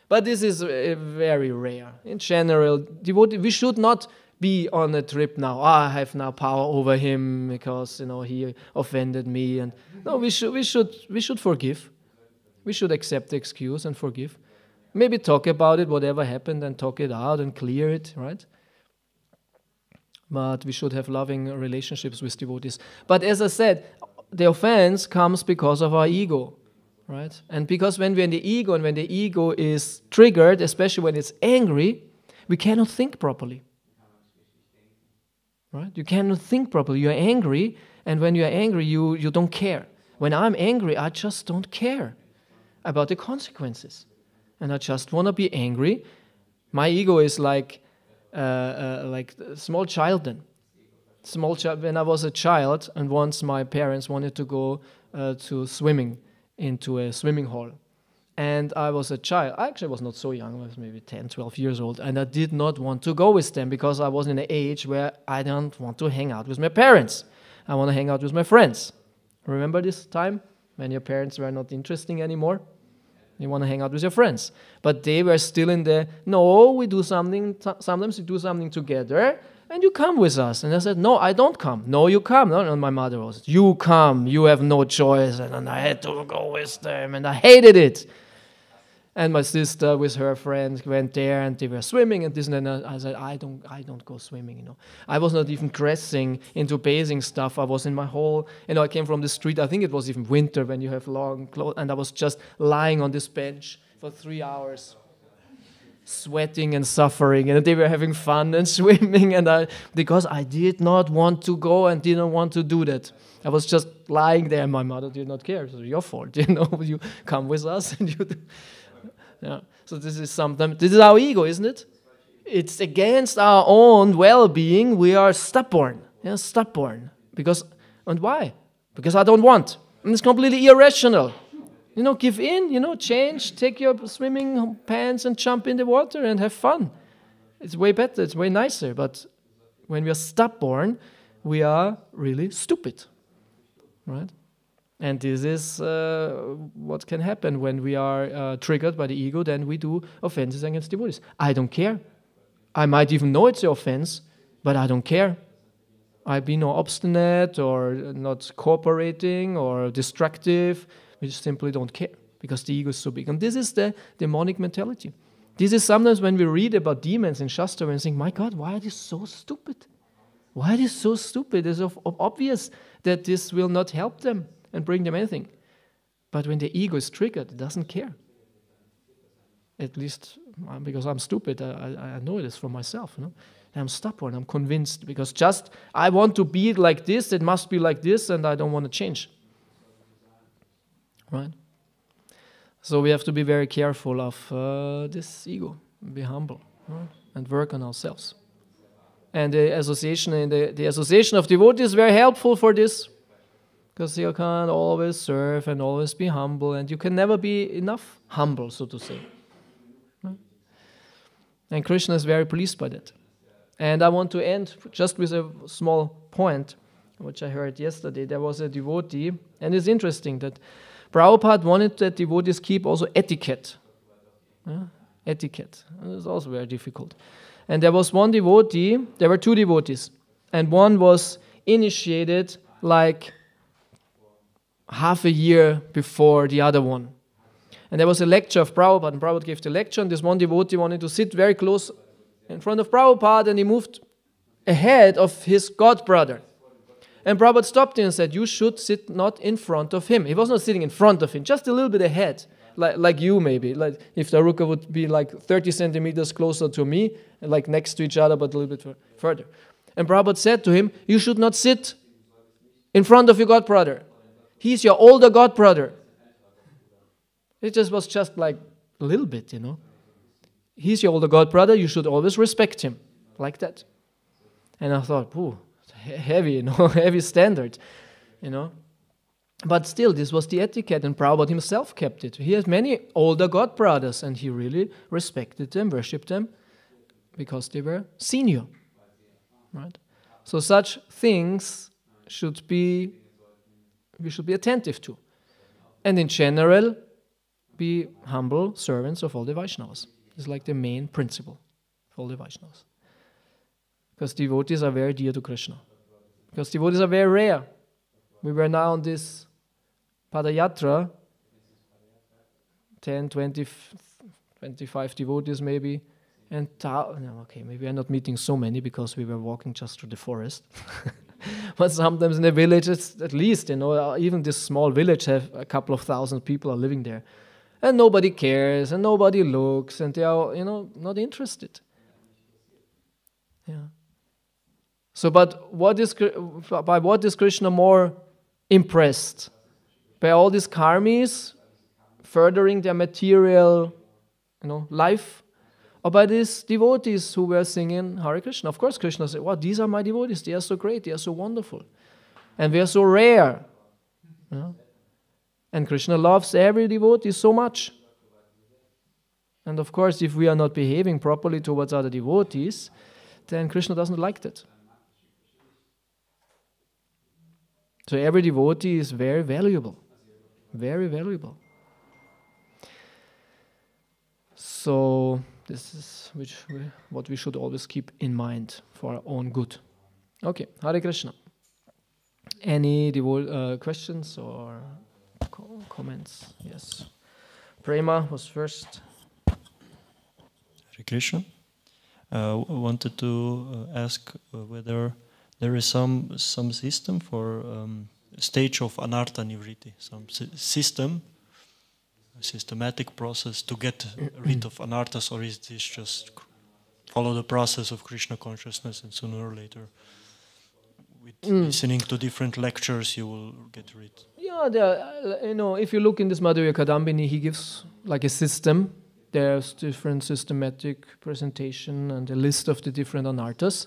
But this is very rare. In general, devotee, we should not be on a trip now. I have now power over him because he offended me. And no, we should forgive. We should accept the excuse and forgive. Maybe talk about it, whatever happened, and talk it out and clear it, right? But we should have loving relationships with devotees. But as I said, the offense comes because of our ego, right? And because when we're in the ego, and when the ego is triggered, especially when it's angry, we cannot think properly. Right? You cannot think properly. You're angry, and when you're angry, you don't care. When I'm angry, I just don't care about the consequences. And I just want to be angry. My ego is like a small child then. When I was a child, and once my parents wanted to go to swimming into a swimming hall. And I was a child. I actually was not so young. I was maybe 10, 12 years old. And I did not want to go with them because I was in an age where I don't want to hang out with my parents. I want to hang out with my friends. Remember this time when your parents were not interesting anymore? You want to hang out with your friends. But they were still in we do something, sometimes we do something together, and you come with us. And I said, no, I don't come. No, you come. No, and my mother was, you come, you have no choice. And I had to go with them, and I hated it. And my sister with her friends went there, and they were swimming and this and that. I said, I don't go swimming, I was not even dressing into bathing stuff. I was in my whole, I came from the street. I think it was even winter when you have long clothes. And I was just lying on this bench for 3 hours, sweating and suffering. And they were having fun and swimming. And because I did not want to go and didn't want to do that. I was just lying there, and my mother did not care. It was your fault, you come with us and you do. Yeah. So this is our ego, isn't it? It's against our own well-being. We are stubborn. Stubborn. And why? Because I don't want. And it's completely irrational. Give in, change, take your swimming pants and jump in the water and have fun. It's way better, it's way nicer, but when we are stubborn, we are really stupid, right? And this is what can happen when we are triggered by the ego. Then we do offenses against devotees. I don't care. I might even know it's an offense, but I don't care. I be no obstinate or not cooperating or destructive. We just simply don't care because the ego is so big. And this is the demonic mentality. This is sometimes when we read about demons in Shastra and think, my God, why are they so stupid? Why are they so stupid? It's obvious that this will not help them and bring them anything. But when the ego is triggered, it doesn't care. At least because I'm stupid, I know this from myself. You know? I'm stubborn, I'm convinced, because just I want to be like this, it must be like this, and I don't want to change. Right? So we have to be very careful of this ego, be humble, right? And work on ourselves. And the association, the association of devotees is very helpful for this, because you can't always serve and always be humble, and you can never be enough humble, so to say. Right? And Krishna is very pleased by that. And I want to end just with a small point, which I heard yesterday. There was a devotee, and it's interesting that Prabhupada wanted that devotees keep also etiquette. Etiquette. It's also very difficult. And there was one devotee, there were two devotees, and one was initiated like half a year before the other one. And there was a lecture of Prabhupada, and Prabhupada gave the lecture, and this one devotee wanted to sit very close in front of Prabhupada, and he moved ahead of his godbrother. And Prabhupada stopped him and said, you should sit not in front of him. He was not sitting in front of him, just a little bit ahead, like you maybe. Like if Daruka would be like 30 centimeters closer to me, like next to each other, but a little bit further. And Prabhupada said to him, you should not sit in front of your godbrother. He's your older godbrother. It was just like a little bit, you know. He's your older godbrother, you should always respect him, like that. And I thought, ooh, heavy, you know, heavy standard, you know. But still, this was the etiquette, and Prabhupada himself kept it. He has many older godbrothers, and he really respected them, worshipped them, because they were senior, right? So such things we should be attentive to. And in general, be humble servants of all the Vaishnavas. It's like the main principle for all the Vaishnavas. Because devotees are very dear to Krishna. Because devotees are very rare. We were now on this Padayatra, 10, 20, 25 devotees maybe. And maybe we are not meeting so many because we were walking just through the forest. But sometimes in the villages, at least, you know, even this small village have a couple of thousand people are living there. And nobody cares, and nobody looks, and they are, you know, not interested. Yeah. So, but by what is Krishna more impressed? By all these karmis furthering their material, you know, life, or by these devotees who were singing Hare Krishna? Of course, Krishna said, "Wow, these are my devotees. They are so great. They are so wonderful, and they are so rare." You know? And Krishna loves every devotee so much. And of course, if we are not behaving properly towards other devotees, then Krishna doesn't like that. So every devotee is very valuable. Very valuable. So this is what we should always keep in mind for our own good. Okay, Hare Krishna. Any questions or comments? Yes. Prema was first. Hare Krishna. Wanted to ask whether there is some system for stage of anartha nivritti, some systematic process to get rid of anarthas, or is this just follow the process of Krishna consciousness and sooner or later, with listening to different lectures, you will get rid? Yeah, you know, if you look in this Madhurya Kadambini, he gives like a system. There's different systematic presentation and a list of the different anarthas.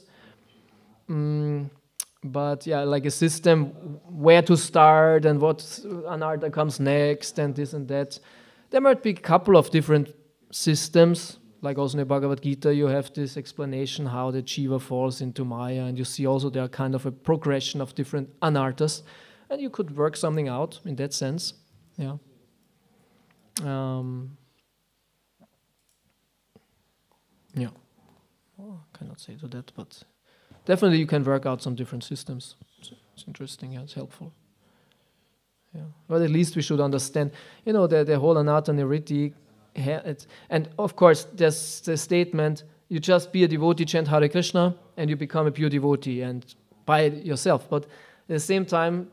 But yeah, like a system where to start and what anartha comes next and this and that. There might be a couple of different systems Like also in the Bhagavad Gita, you have this explanation how the jiva falls into Maya, and you see also there are kind of a progression of different anarthas, and you could work something out in that sense. Yeah. Yeah. Well, I cannot say to that, but definitely you can work out some different systems. It's interesting, yeah, it's helpful. Yeah. But at least we should understand, the whole anatta niriti. And of course, there's the statement, you just be a devotee, chant Hare Krishna, and you become a pure devotee, and by yourself. But at the same time,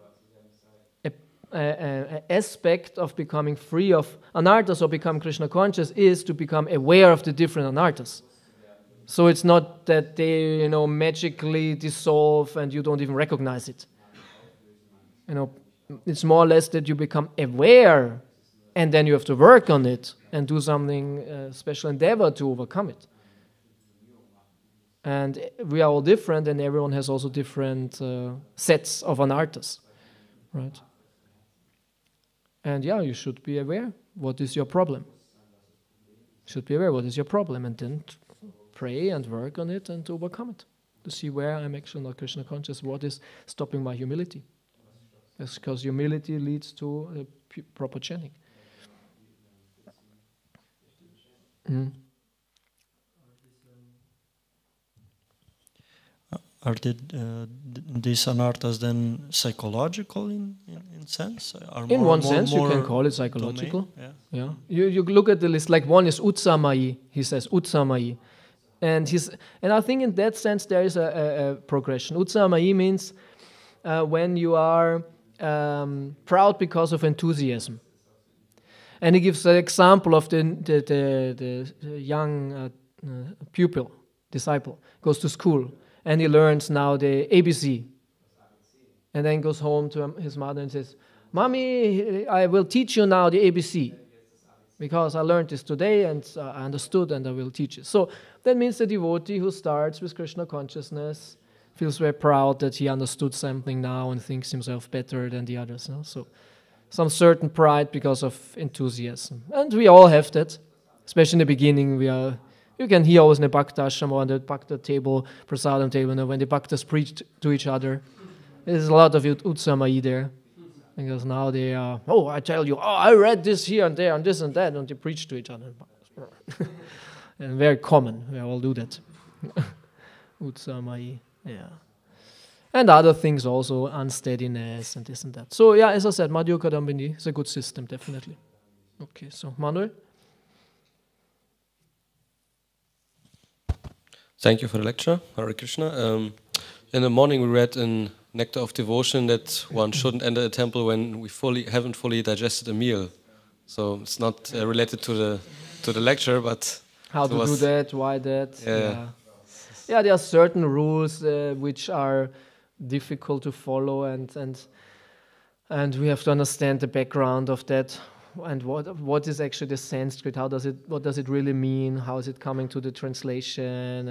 an aspect of becoming free of anarthas or become Krishna conscious is to become aware of the different anarthas. So it's not that they, magically dissolve and you don't even recognize it. It's more or less that you become aware, and then you have to work on it and do something special endeavor to overcome it. And we are all different, and everyone has also different sets of anarthas, right? And yeah, you should be aware what is your problem. You should be aware what is your problem, and then pray and work on it and to overcome it. To see where I'm actually not Krishna conscious, what is stopping my humility. That's because humility leads to proper chanting. Are these anarthas then psychological in sense? In one sense, you can call it psychological. Yeah. You look at the list, like one is Utsamayi, he says, Utsamayi. And I think in that sense there is a progression. Utsamayi means when you are proud because of enthusiasm. And he gives an example of the young pupil, disciple, goes to school, and he learns now the ABC. And then goes home to his mother and says, Mommy, I will teach you now the ABC, because I learned this today and I understood and I will teach it. So that means the devotee who starts with Krishna consciousness feels very proud that he understood something now and thinks himself better than the others. No? So some certain pride because of enthusiasm. And we all have that, especially in the beginning. You can hear always in the Bhakta ashram or on the Bhakta table, prasadam table, when the Bhaktas preach to each other. There's a lot of utsamayi there. Because now they are, I tell you, I read this here and there and this and that, and they preach to each other. And very common, we all do that. Utsamayi, yeah. And other things also, unsteadiness and this and that. So yeah, as I said, Madhya Kadambini is a good system, definitely. Okay, so Manuel? Thank you for the lecture, Hare Krishna. In the morning we read in Nectar of Devotion that one shouldn't enter a temple when we haven't fully digested a meal. So it's not related to the lecture, but how to do that, why that. Yeah, there are certain rules which are difficult to follow, and we have to understand the background of that, and what is actually the Sanskrit, what does it really mean, how is it coming to the translation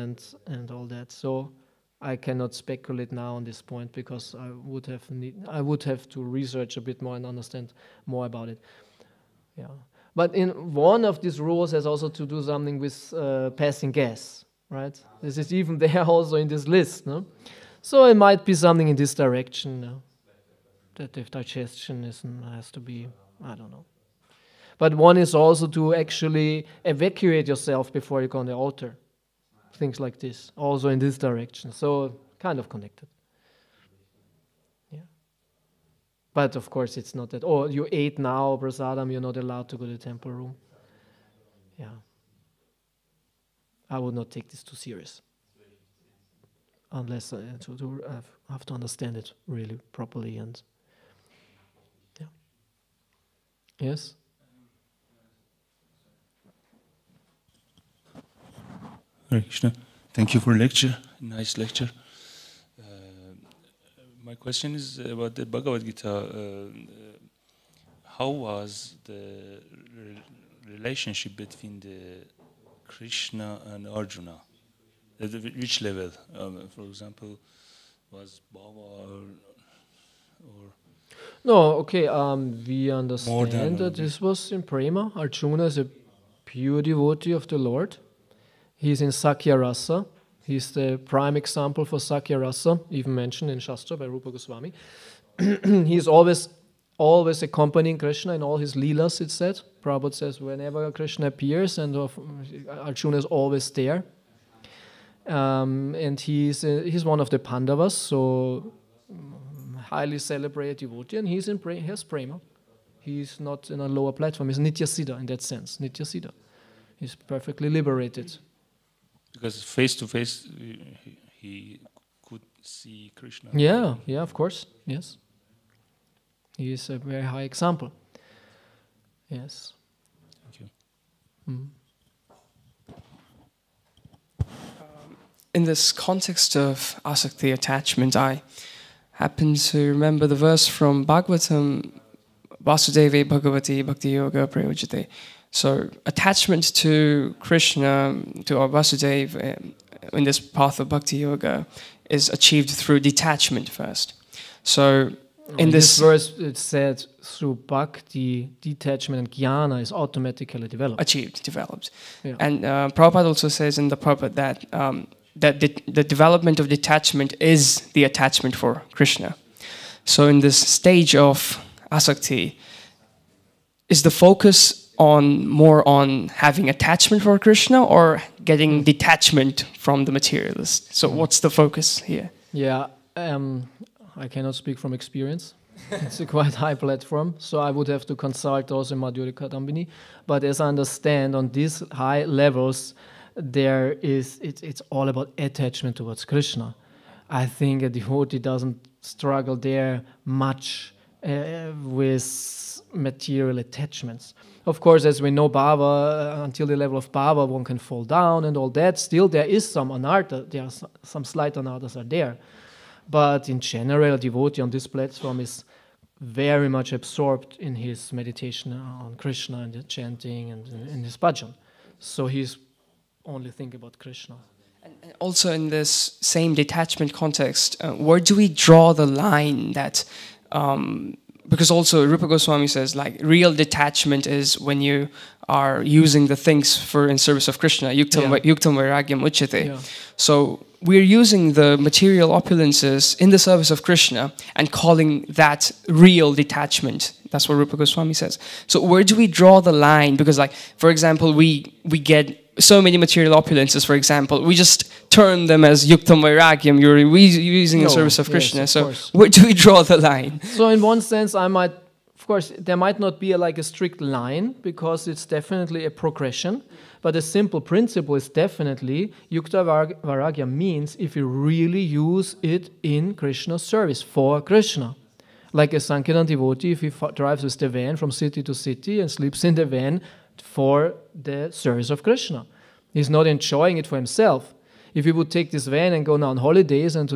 and all that. So I cannot speculate now on this point because I would have to research a bit more and understand more about it. Yeah, but in one of these rules has also to do something with passing gas, right? This is even there also in this list, no? So it might be something in this direction, no? That if digestion has to be, I don't know. But one is also to actually evacuate yourself before you go on the altar. Things like this, also in this direction. So kind of connected. Yeah. But of course it's not that, you ate now, prasadam, you're not allowed to go to the temple room. Yeah. I would not take this too serious. Unless I have to understand it really properly. And yeah. Yes? Hare Krishna. Thank you for the lecture. Nice lecture. My question is about the Bhagavad Gita. How was the relationship between the Krishna and Arjuna? At which level? For example, was Bhava or No, okay. We understand that this was in Prema. Arjuna is a pure devotee of the Lord. He's in Sakya Rasa. He's the prime example for Sakya Rasa, even mentioned in Shastra by Rupa Goswami. He's always accompanying Krishna in all his leelas, it said. Prabhupada says whenever Krishna appears, and Arjuna is always there. And he's one of the Pandavas, so highly celebrated devotee, and he has prema. He's not in a lower platform. He's Nitya Siddha in that sense. Nitya Siddha. He's perfectly liberated. Because face to face, he could see Krishna. Yeah, of course, yes. He is a very high example. Yes. Thank you. In this context of asakti, attachment, I happen to remember the verse from Bhagavatam, Vasudeve Bhagavati Bhakti Yoga Prayojate. So attachment to Krishna, to our Vasudeva, in this path of Bhakti Yoga is achieved through detachment first. So in this verse it said through bhakti, detachment and jnana is automatically developed. Developed. Yeah. And Prabhupada also says in the Prabhupada that the development of detachment is the attachment for Krishna. So in this stage of asakti, is the focus more on having attachment for Krishna or getting detachment from the materialist? So what's the focus here? Yeah, I cannot speak from experience. It's a quite high platform, so I would have to consult also Madhuri Kadambini. But as I understand, on these high levels, it's all about attachment towards Krishna. I think a devotee doesn't struggle there much with material attachments. Of course, as we know, bhava, until the level of bhava, one can fall down and all that. Still, there is some anartha, there are some slight anarthas are there. But in general, a devotee on this platform is very much absorbed in his meditation on Krishna and the chanting and in his bhajan. So he's only thinking about Krishna. And also in this same detachment context, where do we draw the line that... because also Rupa Goswami says like real detachment is when you are using the things in service of Krishna. Yuktam vairagyam uchyate. Yeah. So we're using the material opulences in the service of Krishna and calling that real detachment. That's what Rupa Goswami says. So where do we draw the line? Because like, for example, we get so many material opulences, for example, we just turn them as yuktam vairagyam, you're using in service of Krishna. Yes, so course. where do we draw the line? So in one sense, there might not be like a strict line because it's definitely a progression, but the simple principle is definitely yukta vairagya means if you really use it in Krishna's service, for Krishna. Like a Sankirtan devotee, if he drives with the van from city to city and sleeps in the van for the service of Krishna. He's not enjoying it for himself. If he would take this van and go now on holidays and to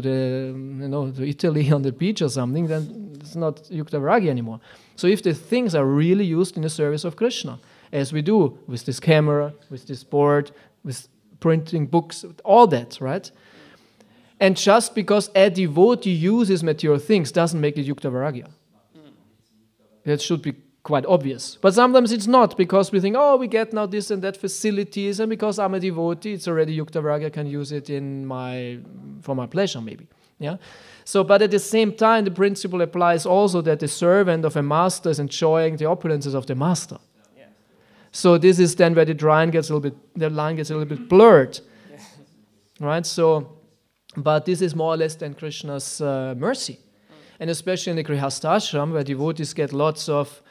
Italy on the beach or something, then it's not yukta vairagya anymore. So if the things are really used in the service of Krishna, as we do with this camera, with this board, with printing books, all that, right? And just because a devotee uses material things doesn't make it yukta vairagya. That should be quite obvious. But sometimes it's not, because we think, we get now this and that facilities, and because I'm a devotee, it's already yukta vairagya, can use it for my pleasure maybe. Yeah. So, but at the same time, the principle applies also that the servant of a master is enjoying the opulences of the master. Yeah. So this is then where the line gets a little bit blurred, right? So, but this is more or less than Krishna's mercy, and especially in the Grihastha ashram, where devotees get lots of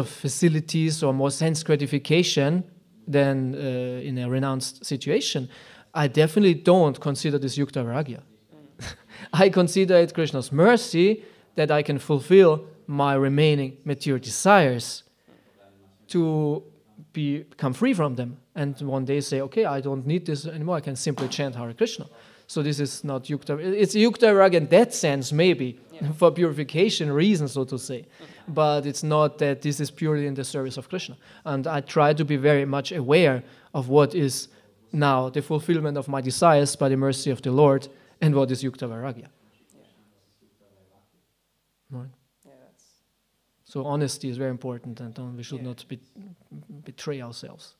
facilities or more sense gratification than in a renounced situation. I definitely don't consider this yukta vairagya. I consider it Krishna's mercy that I can fulfill my remaining material desires to become free from them. And one day say, okay, I don't need this anymore, I can simply chant Hare Krishna. So this is not yukta. It's yukta vairagya in that sense, maybe, for purification reasons, so to say. But it's not that this is purely in the service of Krishna. And I try to be very much aware of what is now the fulfillment of my desires by the mercy of the Lord, and what is yukta vairagya. Right? So honesty is very important, and we should not betray ourselves.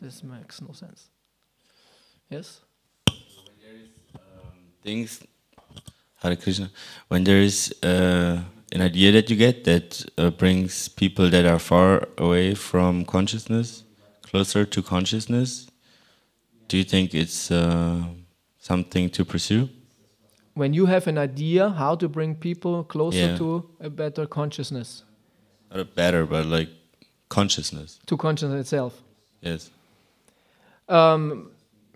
This makes no sense. Yes? Things, Hare Krishna, when there is an idea that you get that brings people that are far away from consciousness closer to consciousness, do you think it's something to pursue? When you have an idea how to bring people closer Yeah. to a better consciousness, Not better, but like consciousness. to consciousness itself. Yes.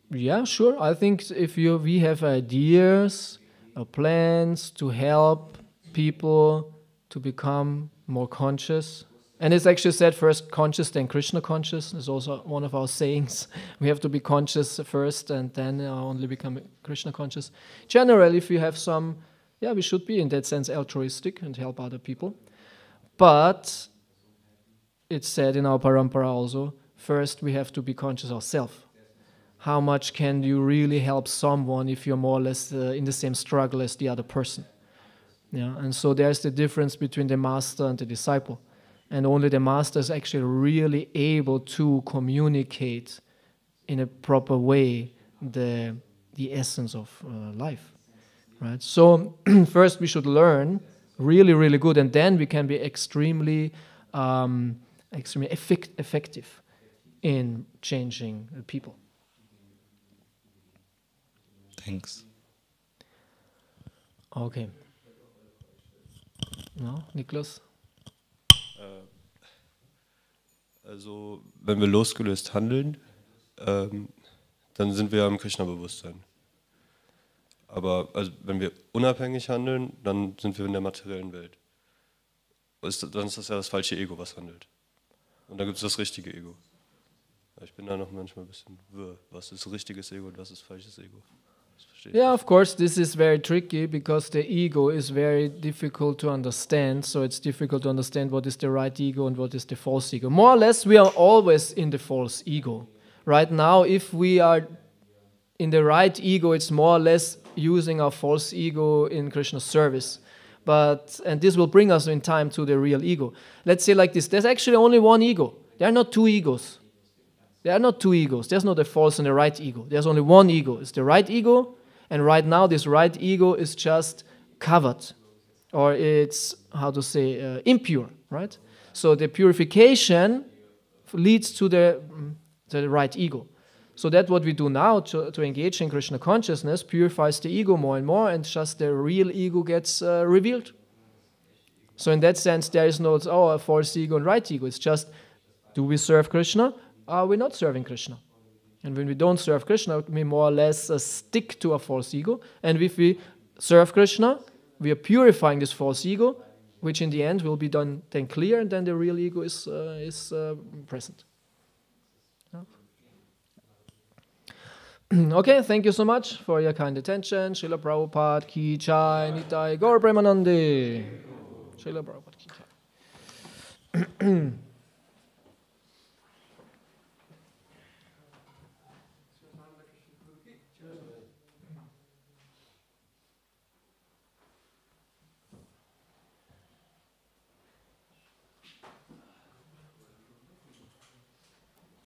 Yeah, sure. I think if we have ideas or plans to help people to become more conscious, and it's actually said first conscious, then Krishna conscious. It's also one of our sayings. We have to be conscious first and then only become Krishna conscious. Generally, if we have some, we should be in that sense altruistic and help other people. But it's said in our parampara also, first we have to be conscious ourselves. How much can you really help someone if you're more or less in the same struggle as the other person? Yeah, and so there's the difference between the master and the disciple. And only the master is actually really able to communicate in a proper way the essence of life. Right? So first we should learn really, really good, and then we can be extremely effective in changing people. Thanks. Okay. No, Niklas? Also, wenn wir losgelöst handeln, dann sind wir im Krishna-Bewusstsein. Aber also, wenn wir unabhängig handeln, dann sind wir in der materiellen Welt. Dann ist das ja das falsche Ego, was handelt. Und dann gibt es das richtige Ego. Ich bin da noch manchmal ein bisschen wirr. Was ist richtiges Ego und was ist falsches Ego? Das verstehe ich Yeah, nicht. of course, this is very tricky because the ego is very difficult to understand. So it's difficult to understand what is the right ego and what is the false ego. More or less, we are always in the false ego. Right now, if we are in the right ego, it's more or less using our false ego in Krishna's service. And this will bring us in time to the real ego. Let's say like this, there's actually only one ego. There are not two egos. There are not two egos. There's not a false and a right ego. There's only one ego. It's the right ego, and right now this right ego is just covered, or it's, impure, right? So the purification leads to the right ego. So that what we do now to engage in Krishna consciousness purifies the ego more and more, and just the real ego gets revealed. So in that sense, there is no a false ego and right ego. It's just, do we serve Krishna? Are we not serving Krishna? And when we don't serve Krishna, we more or less stick to a false ego. And if we serve Krishna, we are purifying this false ego, which in the end will be done then clear, and then the real ego is present. Okay, thank you so much for your kind attention. Srila Prabhupada Ki Jai, Nitai Gaur Premanande. Srila Prabhupada Ki Jai.